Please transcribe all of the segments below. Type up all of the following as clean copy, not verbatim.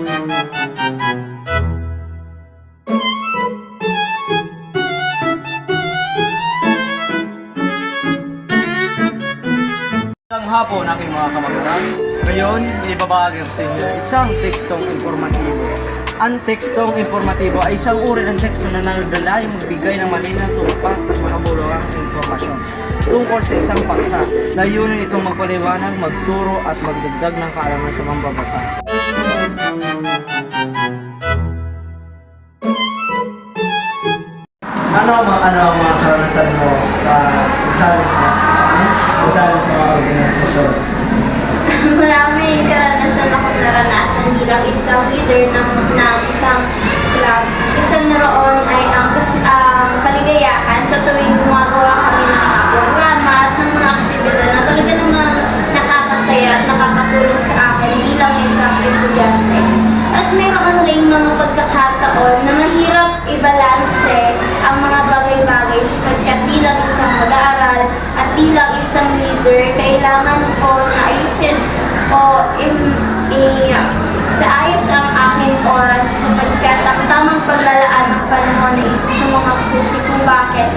Isang hapon aking mga kamag-anak. Ngayon, ibabahagi ko sa inyo isang tekstong informatibo. Ang tekstong informatibo ay isang uri ng teksto na nagdala yung magbigay ng malinaw, tupak at makabuluhang informasyon tungkol sa isang paksa. Layunin itong magpaliwanag, magturo at magdagdag ng kaalaman sa mambabasa. Ano ang mga karanasan mo sa isang sa mga organisasyon? Maraming karanasan akong naranasan bilang isang leader ng isang club. Isang naroon ay ang kaligayahan sa tuwing gumagawa kami ng mga programa at ng mga aktibidad na talaga namang nakakasaya at nakakatulong sa akin bilang isang estudyante. At mayroon ring mga pagkakataon na mahirap ibalanse ang mga bagay-bagay sapagkat bilang isang mag-aaral at bilang isang leader, kailangan ko na ayusin o sa ayos ang aking oras sapagkat ang tamang paglalaan ng panahon ay isa sa mga susi kung bakit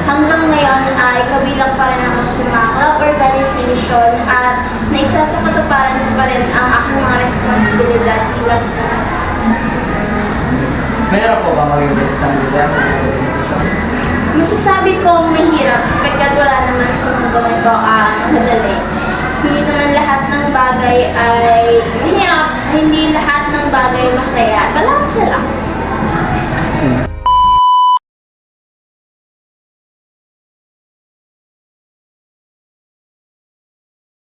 hanggang ngayon ay kabilang pa rin ako sa mga club organization at naisa sa katuparan ko pa rin ang aking mga responsibilidad bilang sa Mayroon po ba maging isang leader ng organisasyon? masasabi kong mahirap sapagkat wala naman sa mundo ito ang madali. Hindi naman lahat ng bagay ay